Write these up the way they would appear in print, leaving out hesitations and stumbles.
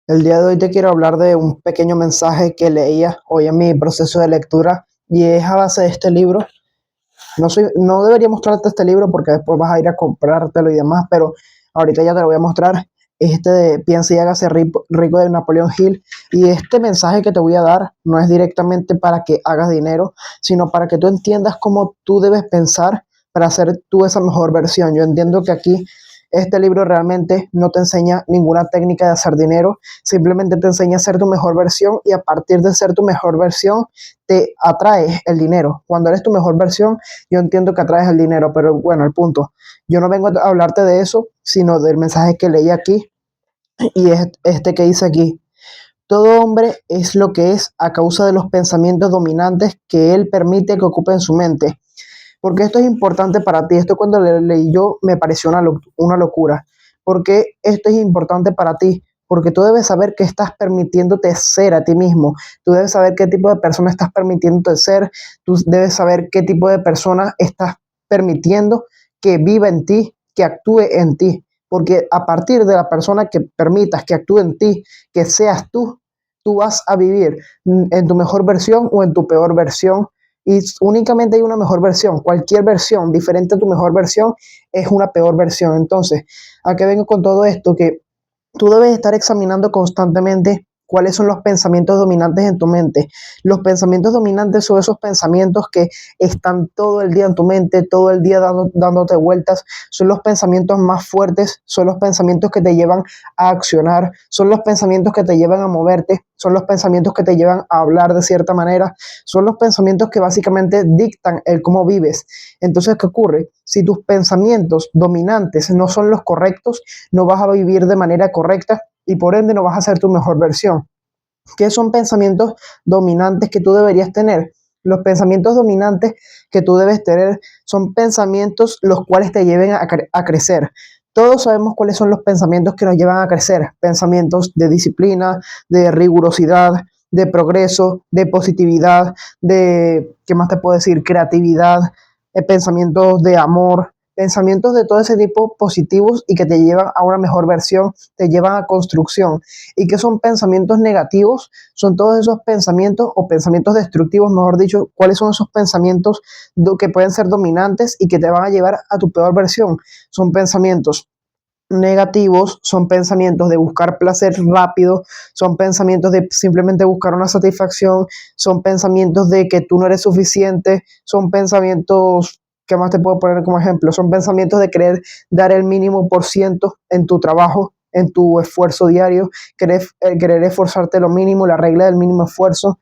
El día de hoy te quiero hablar de un pequeño mensaje que leía hoy en mi proceso de lectura y es a base de este libro. No debería mostrarte este libro porque después vas a ir a comprártelo y demás, pero ahorita ya te lo voy a mostrar. Este de Piensa y hágase rico de Napoleón Hill. Y este mensaje que te voy a dar no es directamente para que hagas dinero, sino para que tú entiendas cómo tú debes pensar para hacer tú esa mejor versión. Yo entiendo que aquí este libro realmente no te enseña ninguna técnica de hacer dinero, simplemente te enseña a ser tu mejor versión y a partir de ser tu mejor versión te atraes el dinero. Cuando eres tu mejor versión, yo entiendo que atraes el dinero, pero bueno, el punto, yo no vengo a hablarte de eso, sino del mensaje que leí aquí y es este que dice aquí. Todo hombre es lo que es a causa de los pensamientos dominantes que él permite que ocupen su mente. Porque esto es importante para ti. Esto cuando lo leí yo me pareció una locura. Porque esto es importante para ti. Porque tú debes saber qué estás permitiéndote ser a ti mismo. Tú debes saber qué tipo de persona estás permitiéndote ser. Tú debes saber qué tipo de persona estás permitiendo que viva en ti, que actúe en ti. Porque a partir de la persona que permitas que actúe en ti, que seas tú vas a vivir en tu mejor versión o en tu peor versión y únicamente hay una mejor versión. Cualquier versión diferente a tu mejor versión es una peor versión. Entonces, ¿a qué vengo con todo esto? Que tú debes estar examinando constantemente cuáles son los pensamientos dominantes en tu mente. Los pensamientos dominantes son esos pensamientos que están todo el día en tu mente, todo el día dándote vueltas. Son los pensamientos más fuertes, son los pensamientos que te llevan a accionar, son los pensamientos que te llevan a moverte, son los pensamientos que te llevan a hablar de cierta manera, son los pensamientos que básicamente dictan el cómo vives. Entonces, ¿qué ocurre? Si tus pensamientos dominantes no son los correctos, no vas a vivir de manera correcta y por ende no vas a ser tu mejor versión. ¿Qué son pensamientos dominantes que tú deberías tener? Los pensamientos dominantes que tú debes tener son pensamientos los cuales te lleven a crecer. Todos sabemos cuáles son los pensamientos que nos llevan a crecer. Pensamientos de disciplina, de rigurosidad, de progreso, de positividad, de, ¿qué más te puedo decir? Creatividad, pensamientos de amor, pensamientos de todo ese tipo positivos y que te llevan a una mejor versión, te llevan a construcción. ¿Y qué son pensamientos negativos? Son todos esos pensamientos o pensamientos destructivos, mejor dicho, cuáles son esos pensamientos que pueden ser dominantes y que te van a llevar a tu peor versión. Son pensamientos negativos, son pensamientos de buscar placer rápido, son pensamientos de simplemente buscar una satisfacción, son pensamientos de que tú no eres suficiente, son pensamientos, ¿qué más te puedo poner como ejemplo? Son pensamientos de querer dar el mínimo por ciento en tu trabajo, en tu esfuerzo diario, querer esforzarte lo mínimo, la regla del mínimo esfuerzo,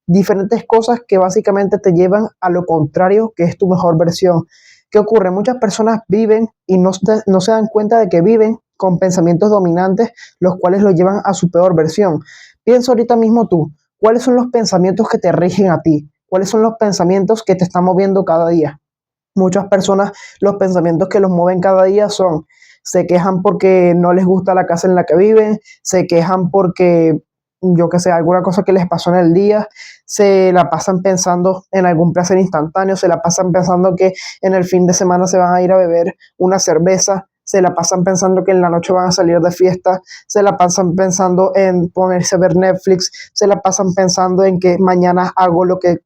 diferentes cosas que básicamente te llevan a lo contrario, que es tu mejor versión. ¿Qué ocurre? Muchas personas viven y no se dan cuenta de que viven con pensamientos dominantes, los cuales los llevan a su peor versión. Piensa ahorita mismo tú, ¿cuáles son los pensamientos que te rigen a ti? ¿Cuáles son los pensamientos que te están moviendo cada día? Muchas personas, los pensamientos que los mueven cada día son, se quejan porque no les gusta la casa en la que viven, se quejan porque, yo qué sé, alguna cosa que les pasó en el día, se la pasan pensando en algún placer instantáneo, se la pasan pensando que en el fin de semana se van a ir a beber una cerveza, se la pasan pensando que en la noche van a salir de fiesta, se la pasan pensando en ponerse a ver Netflix, se la pasan pensando en que mañana hago lo que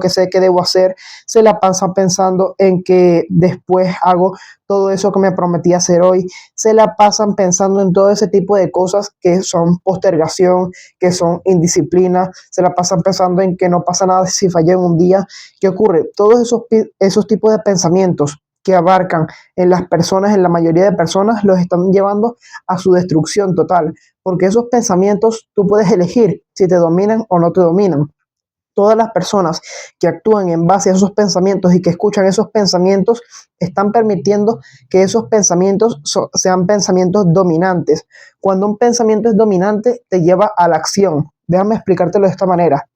sé que debo hacer, se la pasan pensando en que después hago todo eso que me prometí hacer hoy, se la pasan pensando en todo ese tipo de cosas que son postergación, que son indisciplina, se la pasan pensando en que no pasa nada si fallé en un día. ¿Qué ocurre? Todos esos tipos de pensamientos que abarcan en las personas, en la mayoría de personas, los están llevando a su destrucción total, porque esos pensamientos tú puedes elegir si te dominan o no te dominan. Todas las personas que actúan en base a esos pensamientos y que escuchan esos pensamientos están permitiendo que esos pensamientos sean pensamientos dominantes. Cuando un pensamiento es dominante, te lleva a la acción. Déjame explicártelo de esta manera.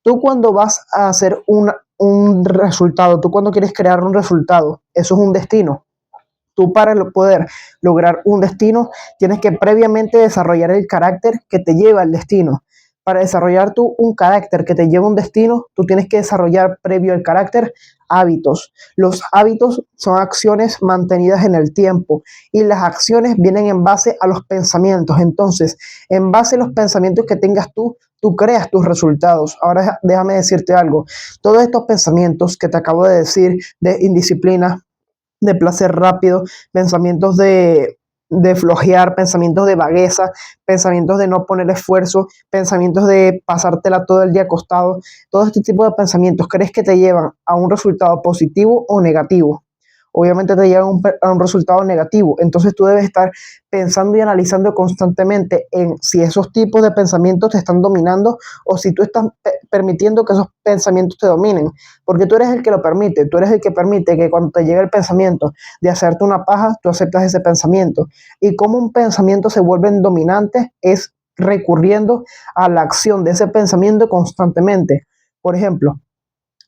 Tú cuando vas a hacer un resultado, tú cuando quieres crear un resultado, eso es un destino. Tú para poder lograr un destino tienes que previamente desarrollar el carácter que te lleva al destino. Para desarrollar tú un carácter que te lleve a un destino, tú tienes que desarrollar previo al carácter hábitos. Los hábitos son acciones mantenidas en el tiempo y las acciones vienen en base a los pensamientos. Entonces, en base a los pensamientos que tengas tú creas tus resultados. Ahora déjame decirte algo. Todos estos pensamientos que te acabo de decir, de indisciplina, de placer rápido, pensamientos de flojear, pensamientos de vagueza, pensamientos de no poner esfuerzo, pensamientos de pasártela todo el día acostado, todo este tipo de pensamientos, ¿crees que te llevan a un resultado positivo o negativo? Obviamente te llevan a un resultado negativo. Entonces tú debes estar pensando y analizando constantemente en si esos tipos de pensamientos te están dominando o si tú estás permitiendo que esos pensamientos te dominen. Porque tú eres el que lo permite, tú eres el que permite que cuando te llegue el pensamiento de hacerte una paja, tú aceptas ese pensamiento. Y cómo un pensamiento se vuelve dominante es recurriendo a la acción de ese pensamiento constantemente. Por ejemplo,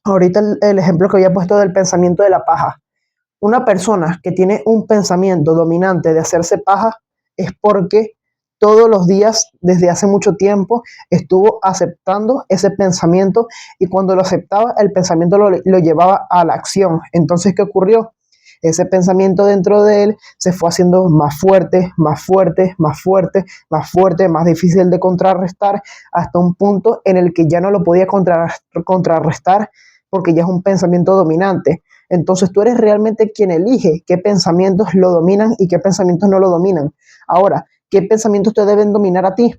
ahorita el ejemplo que había puesto del pensamiento de la paja. Una persona que tiene un pensamiento dominante de hacerse paja es porque todos los días, desde hace mucho tiempo, estuvo aceptando ese pensamiento y cuando lo aceptaba, el pensamiento lo llevaba a la acción. Entonces, ¿qué ocurrió? Ese pensamiento dentro de él se fue haciendo más fuerte, más fuerte, más fuerte, más fuerte, más difícil de contrarrestar, hasta un punto en el que ya no lo podía contrarrestar porque ya es un pensamiento dominante. Entonces tú eres realmente quien elige qué pensamientos lo dominan y qué pensamientos no lo dominan. Ahora, ¿qué pensamientos te deben dominar a ti?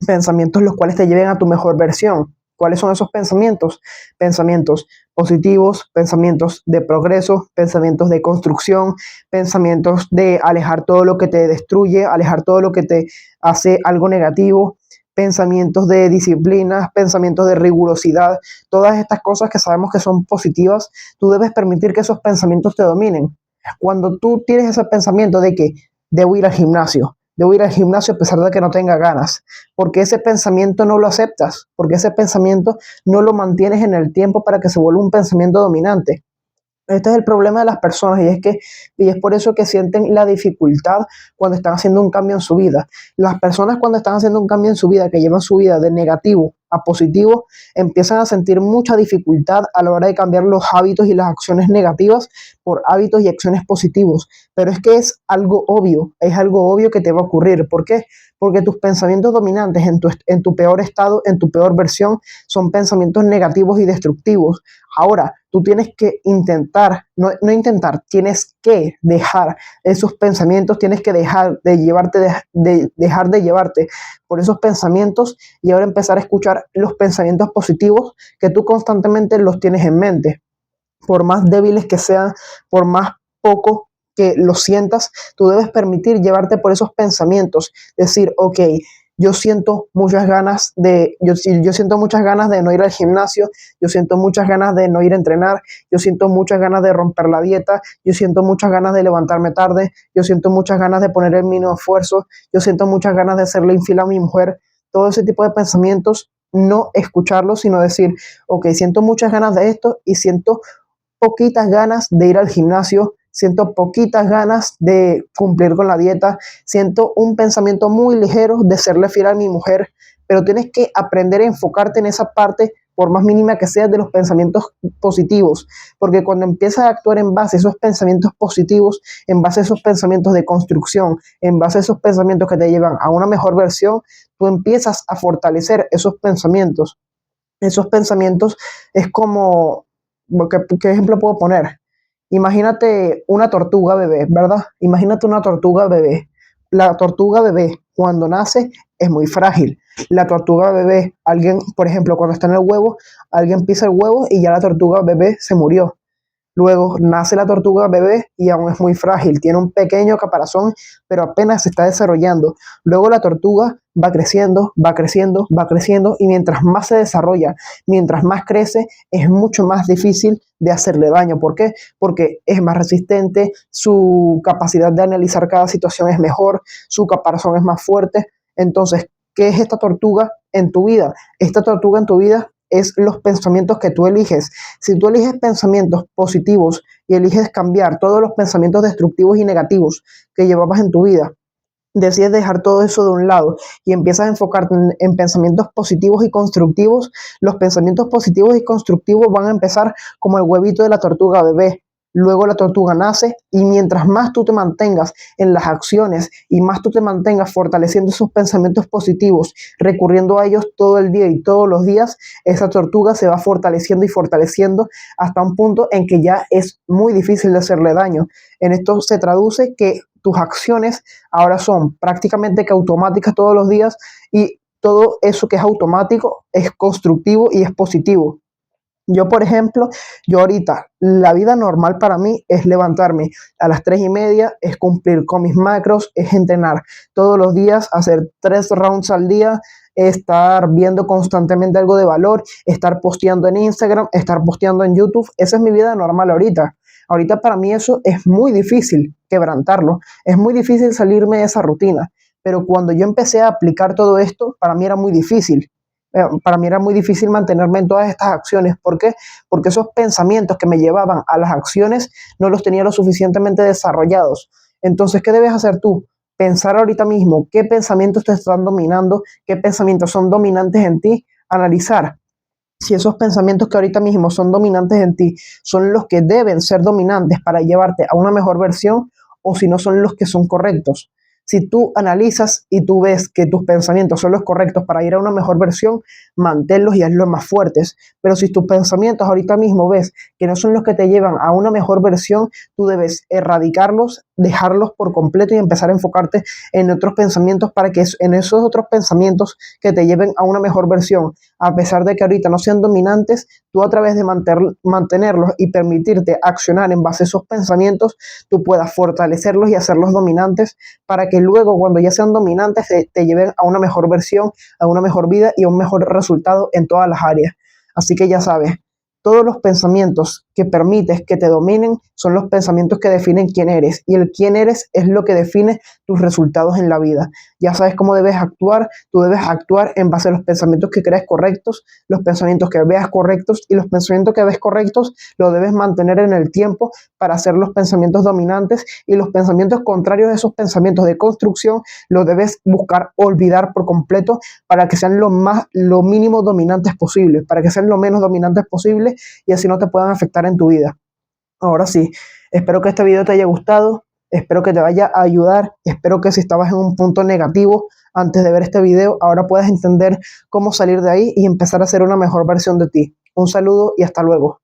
Pensamientos los cuales te lleven a tu mejor versión. ¿Cuáles son esos pensamientos? Pensamientos positivos, pensamientos de progreso, pensamientos de construcción, pensamientos de alejar todo lo que te destruye, alejar todo lo que te hace algo negativo, pensamientos de disciplina, pensamientos de rigurosidad, todas estas cosas que sabemos que son positivas, tú debes permitir que esos pensamientos te dominen. Cuando tú tienes ese pensamiento de que debo ir al gimnasio a pesar de que no tenga ganas, porque ese pensamiento no lo aceptas, porque ese pensamiento no lo mantienes en el tiempo para que se vuelva un pensamiento dominante. Este es el problema de las personas y es por eso que sienten la dificultad cuando están haciendo un cambio en su vida. Las personas cuando están haciendo un cambio en su vida, que llevan su vida de negativo a positivo, empiezan a sentir mucha dificultad a la hora de cambiar los hábitos y las acciones negativas por hábitos y acciones positivos. Pero es que es algo obvio que te va a ocurrir. ¿Por qué? Porque tus pensamientos dominantes en tu peor estado, en tu peor versión, son pensamientos negativos y destructivos. Ahora, tú tienes que intentar, no intentar, tienes que dejar esos pensamientos, tienes que dejar de llevarte, dejar de llevarte por esos pensamientos y ahora empezar a escuchar los pensamientos positivos que tú constantemente los tienes en mente. Por más débiles que sean, por más poco que lo sientas, tú debes permitir llevarte por esos pensamientos, decir, ok, yo siento muchas ganas de no ir al gimnasio, yo siento muchas ganas de no ir a entrenar, yo siento muchas ganas de romper la dieta, yo siento muchas ganas de levantarme tarde, yo siento muchas ganas de poner el mínimo esfuerzo, yo siento muchas ganas de hacerle infiel a mi mujer. Todo ese tipo de pensamientos, no escucharlos, sino decir, ok, siento muchas ganas de esto y siento poquitas ganas de ir al gimnasio, siento poquitas ganas de cumplir con la dieta, siento un pensamiento muy ligero de serle fiel a mi mujer, pero tienes que aprender a enfocarte en esa parte, por más mínima que sea, de los pensamientos positivos, porque cuando empiezas a actuar en base a esos pensamientos positivos, en base a esos pensamientos de construcción, en base a esos pensamientos que te llevan a una mejor versión, tú empiezas a fortalecer esos pensamientos. Esos pensamientos es como, ¿qué ejemplo puedo poner? Imagínate una tortuga bebé, ¿verdad? Imagínate una tortuga bebé. La tortuga bebé cuando nace es muy frágil. La tortuga bebé, alguien, por ejemplo, cuando está en el huevo, alguien pisa el huevo y ya la tortuga bebé se murió. Luego nace la tortuga bebé y aún es muy frágil, tiene un pequeño caparazón, pero apenas se está desarrollando. Luego la tortuga va creciendo, va creciendo, va creciendo y mientras más se desarrolla, mientras más crece, es mucho más difícil de hacerle daño. ¿Por qué? Porque es más resistente, su capacidad de analizar cada situación es mejor, su caparazón es más fuerte. Entonces, ¿qué es esta tortuga en tu vida? Esta tortuga en tu vida es los pensamientos que tú eliges. Si tú eliges pensamientos positivos y eliges cambiar todos los pensamientos destructivos y negativos que llevabas en tu vida decides dejar todo eso de un lado y empiezas a enfocarte en pensamientos positivos y constructivos, los pensamientos positivos y constructivos van a empezar como el huevito de la tortuga bebé. Luego la tortuga nace y mientras más tú te mantengas en las acciones y más tú te mantengas fortaleciendo esos pensamientos positivos, recurriendo a ellos todo el día y todos los días, esa tortuga se va fortaleciendo y fortaleciendo hasta un punto en que ya es muy difícil de hacerle daño. En esto se traduce que tus acciones ahora son prácticamente que automáticas todos los días y todo eso que es automático es constructivo y es positivo. Yo, por ejemplo, yo ahorita, la vida normal para mí es levantarme a las 3:30, es cumplir con mis macros, es entrenar todos los días, hacer 3 rounds al día, estar viendo constantemente algo de valor, estar posteando en Instagram, estar posteando en YouTube. Esa es mi vida normal ahorita. Ahorita para mí eso es muy difícil quebrantarlo, es muy difícil salirme de esa rutina. Pero cuando yo empecé a aplicar todo esto, para mí era muy difícil. Para mí era muy difícil mantenerme en todas estas acciones. ¿Por qué? Porque esos pensamientos que me llevaban a las acciones no los tenía lo suficientemente desarrollados. Entonces, ¿qué debes hacer tú? Pensar ahorita mismo qué pensamientos te están dominando, qué pensamientos son dominantes en ti, analizar si esos pensamientos que ahorita mismo son dominantes en ti son los que deben ser dominantes para llevarte a una mejor versión o si no son los que son correctos. Si tú analizas y tú ves que tus pensamientos son los correctos para ir a una mejor versión, manténlos y hazlos más fuertes. Pero si tus pensamientos ahorita mismo ves que no son los que te llevan a una mejor versión, tú debes erradicarlos, dejarlos por completo y empezar a enfocarte en otros pensamientos para que en esos otros pensamientos que te lleven a una mejor versión, a pesar de que ahorita no sean dominantes, tú a través de mantenerlos y permitirte accionar en base a esos pensamientos, tú puedas fortalecerlos y hacerlos dominantes para que luego cuando ya sean dominantes te lleven a una mejor versión, a una mejor vida y a un mejor resultado en todas las áreas. Así que ya sabes, todos los pensamientos que permites que te dominen son los pensamientos que definen quién eres y el quién eres es lo que define tus resultados en la vida. Ya sabes cómo debes actuar, tú debes actuar en base a los pensamientos que crees correctos, los pensamientos que veas correctos y los pensamientos que ves correctos los debes mantener en el tiempo para hacer los pensamientos dominantes y los pensamientos contrarios a esos pensamientos de construcción los debes buscar olvidar por completo para que sean lo mínimo dominantes posible, para que sean lo menos dominantes posible y así no te puedan afectar en tu vida. Ahora sí, espero que este video te haya gustado, espero que te vaya a ayudar, espero que si estabas en un punto negativo antes de ver este video, ahora puedas entender cómo salir de ahí y empezar a ser una mejor versión de ti. Un saludo y hasta luego.